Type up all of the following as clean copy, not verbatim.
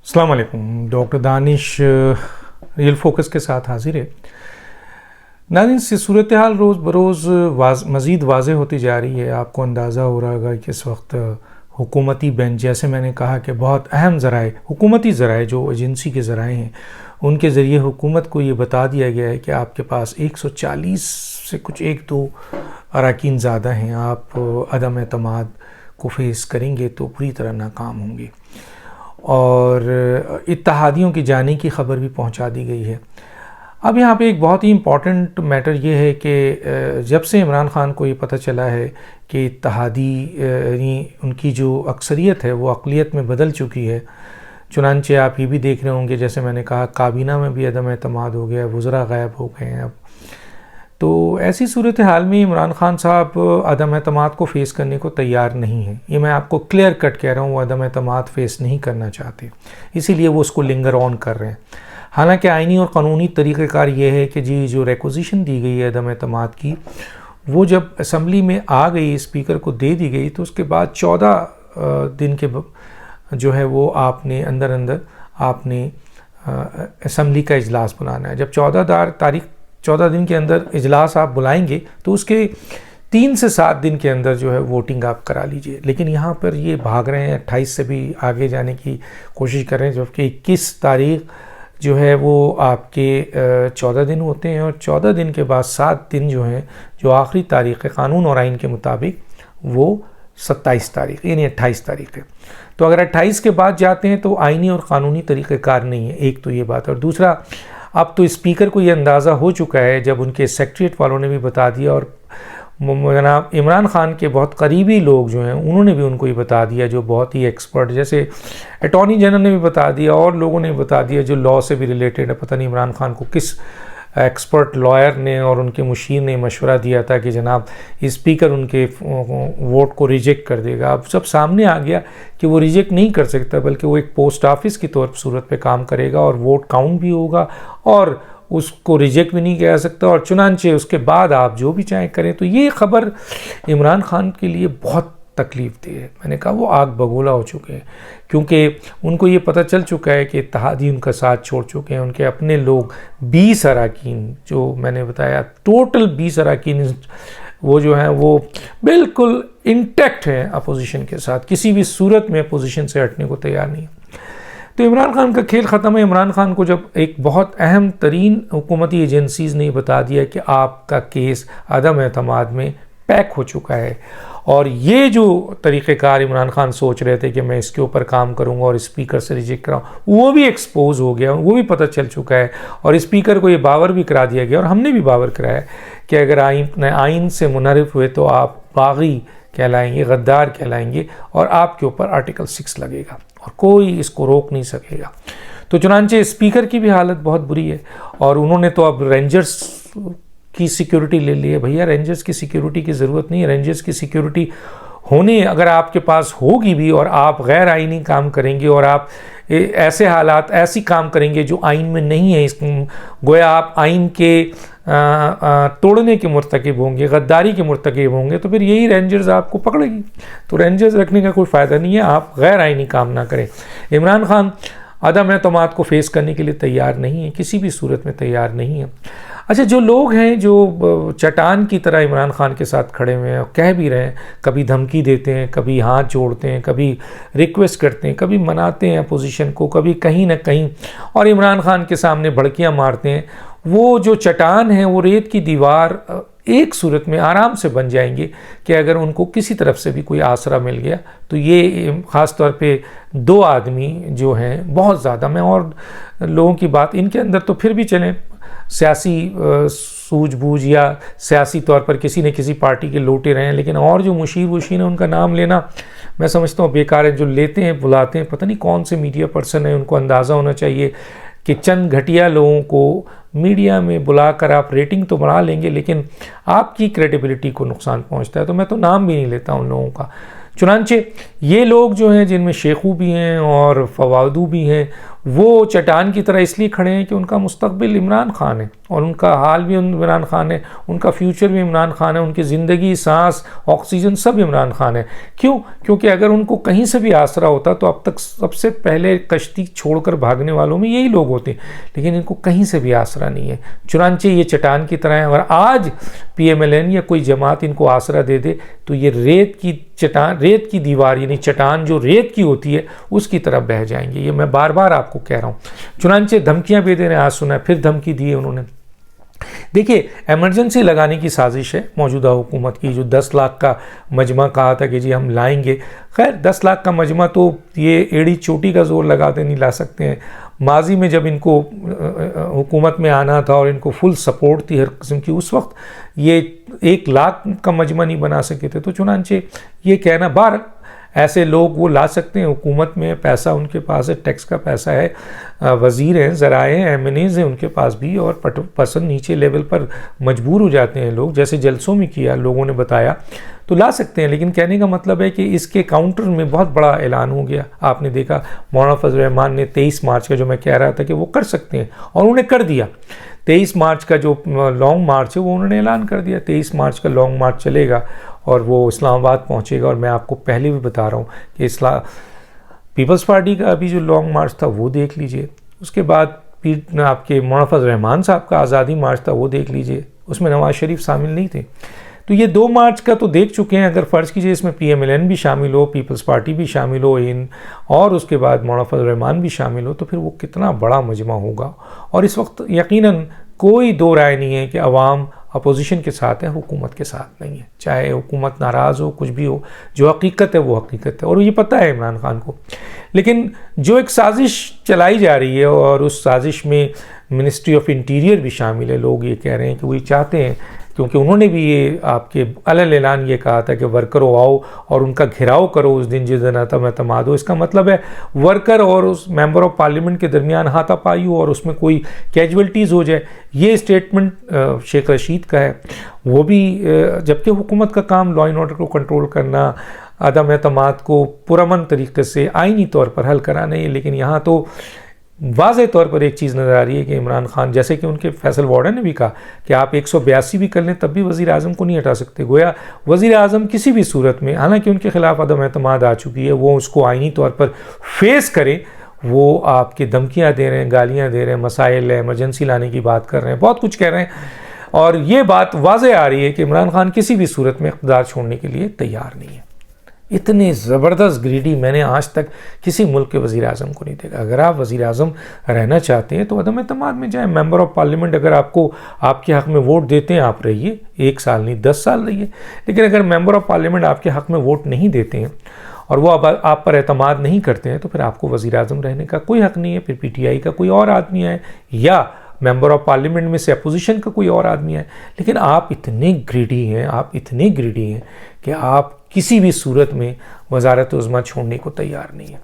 अस्सलाम वालेकुम। Doctor Danish real focus के साथ हाजिर है। नाज़रीन, सूरत हाल रोज़ बरोज़ मज़ीद वाज़ेह होती जा रही है। आपको अंदाज़ा हो रहा होगा कि इस वक्त हुकूमती बेंच, जैसे मैंने कहा कि बहुत अहम ज़राए, हुकूमती ज़राए जो एजेंसी के ज़राए हैं, उनके ज़रिए हुकूमत को ये बता दिया गया है कि आपके पास 140 से कुछ 1-2 अरकान ज़्यादा हैं, आप अदम एतमाद को फेस करेंगे तो पूरी तरह नाकाम होंगे। और इत्तेहादियों की जाने की खबर भी पहुंचा दी गई है। अब यहाँ पे एक बहुत ही इम्पॉर्टेंट मैटर ये है कि जब से इमरान ख़ान को ये पता चला है कि इत्तेहादी यानी उनकी जो अक्सरियत है वो अक़लियत में बदल चुकी है, चुनांचे आप ये भी देख रहे होंगे, जैसे मैंने कहा काबीना में भी अदम एतमाद हो गया, वज़रा गायब हो गए हैं। अब तो ऐसी सूरत हाल में इमरान ख़ान साहब अदम एतमाद को फ़ेस करने को तैयार नहीं हैं। ये मैं आपको क्लियर कट कह रहा हूँ, वो अदम एतमाद फ़ेस नहीं करना चाहते, इसीलिए वो उसको लिंगर ऑन कर रहे हैं। हालांकि आइनी और क़ानूनी तरीक़ेकार ये है कि जी जो रिक्वेजिशन दी गई है अदम एतमाद की, वो जब असम्बली में आ गई, स्पीकर को दे दी गई, तो उसके बाद 14 दिन के जो है वो आपने अंदर आपने असम्बली का इजलास बुलाना है। जब 14 दिन के अंदर इजलास आप बुलाएंगे तो उसके 3 से 7 दिन के अंदर जो है वोटिंग आप करा लीजिए। लेकिन यहाँ पर ये भाग रहे हैं, 28 से भी आगे जाने की कोशिश कर रहे हैं, जबकि 21 तारीख जो है वो आपके 14 दिन होते हैं, और 14 दिन के बाद 7 दिन जो हैं, जो आखिरी तारीख़ है कानून और आइन के मुताबिक, वो 27 तारीख यानी 28 तारीख है। तो अगर 28 के बाद जाते हैं तो आइनी और क़ानूनी तरीक़ेकार नहीं है, एक तो ये बात। और दूसरा, अब तो स्पीकर को ये अंदाज़ा हो चुका है, जब उनके सेक्रेटरीट वालों ने भी बता दिया, और जनाब इमरान ख़ान के बहुत करीबी लोग जो हैं उन्होंने भी उनको ये बता दिया, जो बहुत ही एक्सपर्ट, जैसे अटॉर्नी जनरल ने भी बता दिया और लोगों ने भी बता दिया जो लॉ से भी रिलेटेड है। पता नहीं इमरान ख़ान को किस एक्सपर्ट लॉयर ने और उनके मुशीर ने मशवरा दिया था कि जनाब स्पीकर उनके वोट को रिजेक्ट कर देगा। अब सब सामने आ गया कि वो रिजेक्ट नहीं कर सकता, बल्कि वो एक पोस्ट ऑफिस की सूरत पे काम करेगा, और वोट काउंट भी होगा, और उसको रिजेक्ट भी नहीं किया जा सकता, और चुनांचे उसके बाद आप जो भी चाहें करें। तो ये ख़बर इमरान ख़ान के लिए बहुत तकलीफ दी है। मैंने कहा वो आग बगोला हो चुके हैं, क्योंकि उनको ये पता चल चुका है कि इत्तेहादी उनका साथ छोड़ चुके हैं। उनके अपने लोग 20 अरकान, जो मैंने बताया टोटल 20 अरकान, वो जो हैं वो बिल्कुल इंटैक्ट हैं अपोजिशन के साथ, किसी भी सूरत में अपोजिशन से हटने को तैयार नहीं है। तो इमरान ख़ान का खेल ख़त्म है। इमरान ख़ान को जब एक बहुत अहम तरीन हुकूमती एजेंसीज़ ने बता दिया कि आपका केस अदम एतमाद में पैक हो चुका है, और ये जो तरीक़ेकार इमरान ख़ान सोच रहे थे कि मैं इसके ऊपर काम करूंगा और स्पीकर से रिजेक्ट कराऊँ, वो भी एक्सपोज हो गया, वो भी पता चल चुका है, और स्पीकर को ये बावर भी करा दिया गया, और हमने भी बावर कराया कि अगर आइन से मुनहरिफ हुए तो आप बागी कहलाएंगे, गद्दार कहलाएंगे, और आपके ऊपर आर्टिकल 6 लगेगा और कोई इसको रोक नहीं सकेगा। तो चुनांचे स्पीकर की भी हालत बहुत बुरी है, और उन्होंने तो अब रेंजर्स की सिक्योरिटी ले ली है। भैया रेंजर्स की सिक्योरिटी की ज़रूरत नहीं है। रेंजर्स की सिक्योरिटी होने अगर आपके पास होगी भी, और आप गैर आइनी काम करेंगे, और आप ऐसे हालात ऐसी काम करेंगे जो आइन में नहीं है, गोया आप आइन के तोड़ने के मुर्तकिब होंगे, गद्दारी के मुर्तकिब होंगे, तो फिर यही रेंजर्स आपको पकड़ेगी। तो रेंजर्स रखने का कोई फ़ायदा नहीं है, आप गैर आइनी काम ना करें। इमरान ख़ान अदम एतमाद को फेस करने के लिए तैयार नहीं है, किसी भी सूरत में तैयार नहीं है। अच्छा, जो लोग हैं जो चट्टान की तरह इमरान ख़ान के साथ खड़े हुए हैं, कह भी रहे हैं, कभी धमकी देते हैं, कभी हाथ जोड़ते हैं, कभी रिक्वेस्ट करते हैं, कभी मनाते हैं अपोजिशन को, कभी कहीं ना कहीं, और इमरान ख़ान के सामने भड़कियाँ मारते हैं, वो जो चट्टान है वो रेत की दीवार एक सूरत में आराम से बन जाएंगे कि अगर उनको किसी तरफ से भी कोई आसरा मिल गया तो ये ख़ास तौर पे 2 आदमी जो हैं बहुत ज़्यादा, मैं और लोगों की बात इनके अंदर तो फिर भी चलें, सियासी सूझबूझ या सियासी तौर पर किसी न किसी पार्टी के लोटे रहे हैं, लेकिन और जो मुशीर वशीर है उनका नाम लेना मैं समझता हूँ बेकार है। जो लेते हैं बुलाते हैं, पता नहीं कौन से मीडिया पर्सन है, उनको अंदाज़ा होना चाहिए कि चंद घटिया लोगों को मीडिया में बुलाकर आप रेटिंग तो बढ़ा लेंगे, लेकिन आपकी क्रेडिबिलिटी को नुकसान पहुंचता है। तो मैं तो नाम भी नहीं लेता उन लोगों का। चुनांचे ये लोग जो हैं, जिनमें शेखू भी हैं और फवादू भी हैं, वो चट्टान की तरह इसलिए खड़े हैं कि उनका मुस्तकबिल इमरान खान है और उनका हाल भी इमरान खान है, उनका फ्यूचर भी इमरान खान है, उनकी ज़िंदगी, सांस, ऑक्सीजन सब इमरान खान है। क्यों? क्योंकि अगर उनको कहीं से भी आसरा होता तो अब तक सबसे पहले कश्ती छोड़कर भागने वालों में यही लोग होते, लेकिन इनको कहीं से भी आसरा नहीं है। चुनांचे ये चट्टान की तरह है। और आज PMLN या कोई जमात इनको आसरा दे दे तो ये रेत की दीवार, यानी चट्टान जो रेत की होती है उसकी तरफ बह जाएंगे। ये मैं बार बार आपको कह रहा हूँ। चुनांचे धमकियां भी दे रहे हैं, आज सुना है फिर धमकी दी है उन्होंने। देखिए, इमरजेंसी लगाने की साजिश है मौजूदा हुकूमत की, जो 10 लाख का मजमा कहा था कि जी हम लाएंगे। खैर 10 लाख का मजमा तो ये एड़ी चोटी का जोर लगाते नहीं ला सकते हैं। माजी में जब इनको हुकूमत में आना था और इनको फुल सपोर्ट थी हर किस्म की, उस वक्त ये 1 लाख का मजमा नहीं बना सके थे। तो चुनांचे ये कहना, बार ऐसे लोग वो ला सकते हैं, हुकूमत में पैसा उनके पास है, टैक्स का पैसा है, वज़ीर हैं, ज़राए हैं, MNAs हैं उनके पास भी, और पसंद नीचे लेवल पर मजबूर हो जाते हैं लोग, जैसे जलसों में किया लोगों ने बताया, तो ला सकते हैं। लेकिन कहने का मतलब है कि इसके काउंटर में बहुत बड़ा ऐलान हो गया। आपने देखा मौलाना फजल रहमान ने 23 मार्च का, जो मैं कह रहा था कि वो कर सकते हैं, और उन्होंने कर दिया। 23 मार्च का जो लॉन्ग मार्च है वो उन्होंने ऐलान कर दिया। 23 मार्च का लॉन्ग मार्च चलेगा और वो इस्लामाबाद पहुंचेगा। और मैं आपको पहले भी बता रहा हूँ कि पीपल्स पार्टी का अभी जो लॉन्ग मार्च था वो देख लीजिए, उसके बाद आपके मौलाना फजल रहमान साहब का आज़ादी मार्च था वो देख लीजिए, उसमें नवाज शरीफ शामिल नहीं थे। तो ये 2 मार्च का तो देख चुके हैं। अगर फ़र्ज़ कीजिए इसमें PMLN भी शामिल हो, पीपल्स पार्टी भी शामिल हो और उसके बाद मौलाना फजल रहमान भी शामिल हो, तो फिर वो कितना बड़ा मजमा होगा। और इस वक्त यकीनन कोई दो राय नहीं है कि अवाम अपोजिशन के साथ है, हुकूमत के साथ नहीं है। चाहे हुकूमत नाराज़ हो, कुछ भी हो, जो हकीकत है वो हकीकत है, और ये पता है इमरान खान को। लेकिन जो एक साजिश चलाई जा रही है, और उस साजिश में मिनिस्ट्री ऑफ इंटीरियर भी शामिल है। लोग ये कह रहे हैं कि वो चाहते हैं, क्योंकि उन्होंने भी ये आपके अलग ऐलान ये कहा था कि वर्करों आओ और उनका घेराव करो उस दिन जिस दिन एतमाद हो। इसका मतलब है वर्कर और उस मेंबर ऑफ पार्लियामेंट के दरमियान हाथापाई हो और उसमें कोई कैजुअल्टीज़ हो जाए। ये स्टेटमेंट शेख रशीद का है। वो भी, जबकि हुकूमत का काम लॉ एंड ऑर्डर को कंट्रोल करना, अदम एतमाद को पुरअमन तरीके से आइनी तौर पर हल कराना है, लेकिन यहाँ तो वाज़े तौर पर एक चीज़ नज़र आ रही है कि इमरान खान, जैसे कि उनके फैसल वार्डन ने भी कहा कि आप 182 भी कर लें तब भी वज़ीर आज़म को नहीं हटा सकते। गोया वज़ीर आज़म किसी भी सूरत में, हालांकि उनके ख़िलाफ़ अदम एतमाद आ चुकी है, वो उसको आइनी तौर पर फेस करें। वो आपके धमकियाँ दे रहे हैं, गालियाँ दे रहे हैं, मसाइल है, इमरजेंसी लाने की बात कर रहे हैं, बहुत कुछ कह रहे हैं, और ये बात वाज़े आ रही है कि इमरान खान किसी भी सूरत में इक़्तिदार छोड़ने के लिए तैयार नहीं है। इतने ज़बरदस्त ग्रीडी मैंने आज तक किसी मुल्क के वज़ीर आज़म को नहीं देखा। अगर आप वज़ीर आज़म रहना चाहते हैं तो अदम एतमाद में जाएं। मेंबर ऑफ पार्लियामेंट अगर आपको आपके हक़ में वोट देते हैं, आप रहिए, 1 साल नहीं 10 साल रहिए। लेकिन अगर मेंबर ऑफ पार्लियामेंट आपके हक़ में वोट नहीं देते हैं और वो आप पर एतमाद नहीं करते हैं, तो फिर आपको वज़ीर आज़म रहने का कोई हक़ नहीं है। फिर PTI का कोई और आदमी है, या मेंबर ऑफ पार्लियामेंट में से अपोजिशन का कोई और आदमी है। लेकिन आप इतने ग्रीडी हैं, आप इतने ग्रीडी हैं कि आप किसी भी सूरत में वज़ारत उज़्मा छोड़ने को तैयार नहीं है।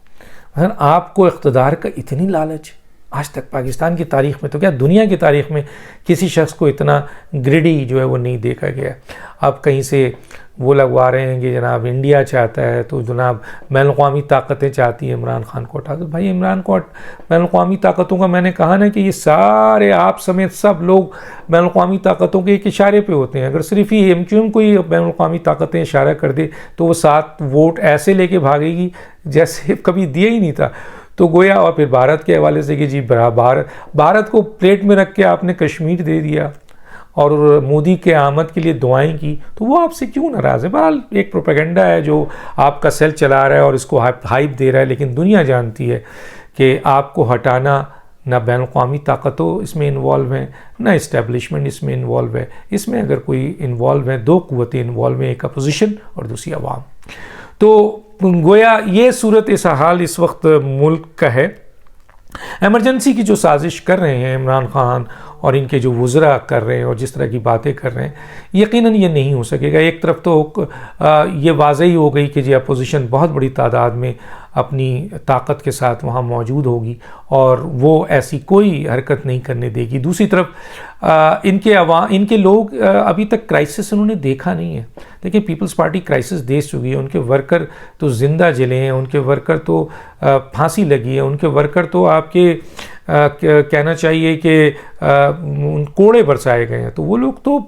मतलब आपको इक़्तिदार का इतनी लालच, आज तक पाकिस्तान की तारीख़ में, तो क्या दुनिया की तारीख़ में किसी शख्स को इतना ग्रीडी जो है वो नहीं देखा गया। अब कहीं से वो लगवा रहे हैं कि जनाब इंडिया चाहता है, तो जनाब बैनुल-अक़वामी ताकतें चाहती है इमरान खान को हटा दो। भाई इमरान को बैनुल-अक़वामी ताकतों का, मैंने कहा ना कि ये सारे आप समेत सब लोग बैनुल-अक़वामी ताकतों के एक इशारे पे होते हैं। अगर सिर्फ ही MQM को ही बैनुल-अक़वामी ताकतें इशारा कर दे तो वो 7 वोट ऐसे लेके भागेगी जैसे कभी दिया ही नहीं था। तो गोया, और फिर भारत के हवाले से कि जी भारत को प्लेट में रख के आपने कश्मीर दे दिया और मोदी के आमद के लिए दुआएं की, तो वो आपसे क्यों नाराज़ है। बहरहाल एक प्रोपेगेंडा है जो आपका सेल चला रहा है और इसको हाइप दे रहा है, लेकिन दुनिया जानती है कि आपको हटाना, ना बैनुल-अक़वामी ताकतों इसमें इन्वॉल्व हैं, ना इस्टेब्लिशमेंट इसमें इन्वॉल्व है। इसमें अगर कोई इन्वॉल्व है, 2 क़ुव्वतें इन्वॉल्व हैं, एक अपोजिशन और दूसरी अवाम। तो गोया ये सूरत इस हाल इस वक्त मुल्क का है। एमरजेंसी की जो साजिश कर रहे हैं इमरान खान और इनके जो वज़रा कर रहे हैं और जिस तरह की बातें कर रहे हैं, यकीनन ये नहीं हो सकेगा। एक तरफ तो ये वाज़ेही हो गई कि जी अपोजिशन बहुत बड़ी तादाद में अपनी ताकत के साथ वहाँ मौजूद होगी और वो ऐसी कोई हरकत नहीं करने देगी। दूसरी तरफ इनके लोग अभी तक क्राइसिस उन्होंने देखा नहीं है। देखिए, पीपल्स पार्टी क्राइसिस देख चुकी है, उनके वर्कर तो जिंदा जले हैं, उनके वर्कर तो फांसी लगी है, उनके वर्कर तो आपके कहना चाहिए कि कोड़े बरसाए गए हैं। तो वो लोग तो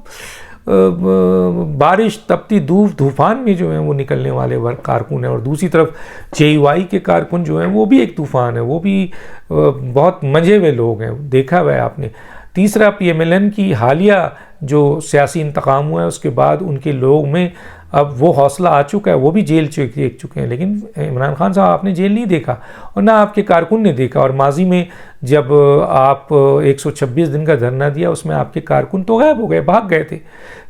बारिश, तपती धूप, तूफान में जो है वो निकलने वाले वर्ग कारकुन हैं। और दूसरी तरफ जेयूआई के कारकुन जो हैं वो भी एक तूफान है, वो भी बहुत मंझे हुए लोग हैं, देखा हुआ है आपने। तीसरा, पीएमएलएन की हालिया जो सियासी इंतकाम हुआ है उसके बाद उनके लोग में अब वो हौसला आ चुका है, वो भी जेल देख चुके हैं। लेकिन इमरान खान साहब आपने जेल नहीं देखा और ना आपके कारकुन ने देखा। और माजी में जब आप 126 दिन का धरना दिया उसमें आपके कारकुन तो गायब हो गए, भाग गए थे।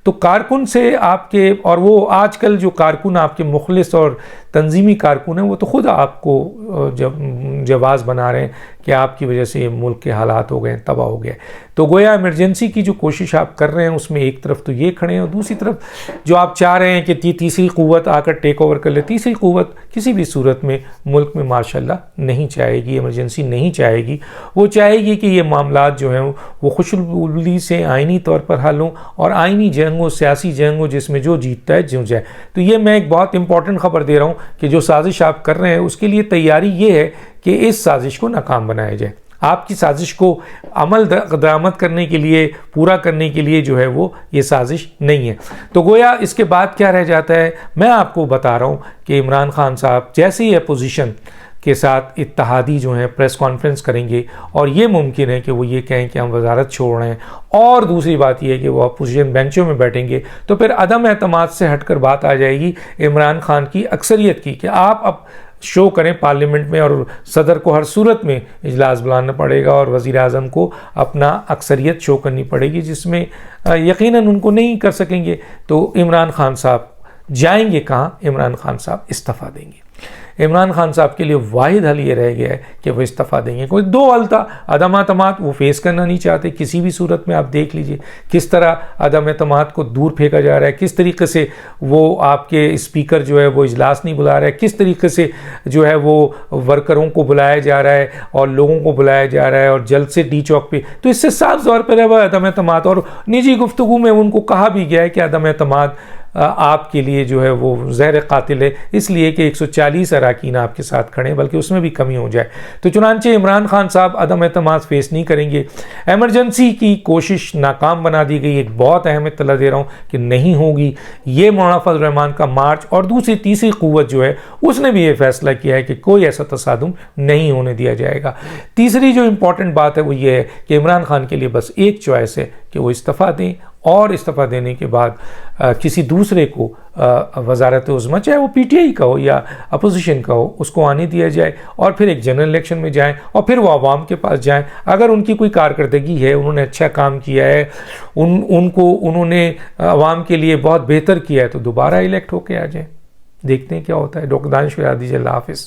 तो कारकुन से आपके, और वो आजकल जो कारकुन आपके मुखलिस और तंजीमी कारकुन हैं वो तो खुद आपको जवाब बना रहे हैं कि आपकी वजह से ये मुल्क के हालात हो गए, तबाह हो गए। तो गोया इमरजेंसी की जो कोशिश आप कर रहे हैं उसमें एक तरफ तो ये खड़े हैं और दूसरी तरफ जो आप चाह रहे हैं कि तीसरी क़ुव्वत आकर टेक ओवर कर ले। तीसरी क़ुव्वत किसी भी सूरत में मुल्क में माशाल्लाह नहीं चाहेगी, इमरजेंसी नहीं चाहेगी। वो चाहेगी कि ये मामलात जो हैं वो खुशनुदी से आइनी तौर पर हल हों और आइनी जंग हो, सियासी जंग हो, जिसमें जो जीतता है जीत जाए। तो ये मैं एक बहुत इंपॉर्टेंट खबर दे रहा हूँ कि जो साजिश आप कर रहे हैं उसके लिए तैयारी ये है कि इस साजिश को नाकाम बनाया जाए। आपकी साजिश को अमल दरामद करने के लिए, पूरा करने के लिए जो है वो ये साजिश नहीं है। तो गोया इसके बाद क्या रह जाता है, मैं आपको बता रहा हूँ कि इमरान खान साहब जैसे ही अपोजिशन के साथ इत्तेहादी जो हैं प्रेस कॉन्फ्रेंस करेंगे और ये मुमकिन है कि वो ये कहें कि हम वजारत छोड़ रहे हैं, और दूसरी बात ये है कि वो अपोजिशन बेंचों में बैठेंगे, तो फिर अदम एतमाद से हटकर बात आ जाएगी इमरान खान की अक्सरियत की कि आप अब शो करें पार्लियामेंट में और सदर को हर सूरत में इजलास बुलाना पड़ेगा और वज़ीर आज़म को अपना अक्सरियत शो करनी पड़ेगी, जिसमें यकीनन उनको नहीं कर सकेंगे। तो इमरान खान साहब जाएंगे कहाँ? इमरान खान साहब इस्तीफ़ा देंगे। इमरान खान साहब के लिए वाहिद हल ये रह गया है कि वो इस्तीफ़ा देंगे। कोई दो हल था, अदम एतमाद वो फेस करना नहीं चाहते किसी भी सूरत में। आप देख लीजिए किस तरह अदम एतमाद को दूर फेंका जा रहा है, किस तरीके से वो आपके स्पीकर जो है वो इजलास नहीं बुला रहा है, किस तरीके से जो है वो वर्करों को बुलाया जा रहा है और लोगों को बुलाया जा रहा है और जल्द से डी चौक पे। तो इससे साफ तौर पर है वह अदम एतमाद, और निजी गुफ्तगू में उनको कहा भी गया है कि अदम एतमाद आपके लिए जो है वो ज़हर कातिल है, इसलिए कि 140 अरकान आपके साथ खड़े हैं, बल्कि उसमें भी कमी हो जाए। तो चुनांचे इमरान खान साहब अदम एतमाद फेस नहीं करेंगे। एमरजेंसी की कोशिश नाकाम बना दी गई। एक बहुत अहम इत्तला दे रहा हूँ कि नहीं होगी। ये मौलाना फजल रहमान का मार्च और दूसरी तीसरी क़ुव्वत जो है उसने भी ये फैसला किया है कि कोई ऐसा तसादुम नहीं होने दिया जाएगा। तीसरी जो इम्पॉर्टेंट बात है वो ये है कि इमरान खान के लिए बस एक चॉइस है कि वो इस्तीफ़ा दें और इस्तीफ़ा देने के बाद किसी दूसरे को वजारत उज़्मा, चाहे वो पीटीआई का हो या अपोजिशन का हो, उसको आने दिया जाए और फिर एक जनरल इलेक्शन में जाएं और फिर वो आवाम के पास जाएं। अगर उनकी कोई कारकर्दगी है, उन्होंने अच्छा काम किया है, उन्होंने आवाम के लिए बहुत बेहतर किया है, तो दोबारा इलेक्ट होके आ जाएं। देखते हैं क्या होता है। डॉक्टर दानिश को याद दीजिए। अल्लाह हाफ़िज़।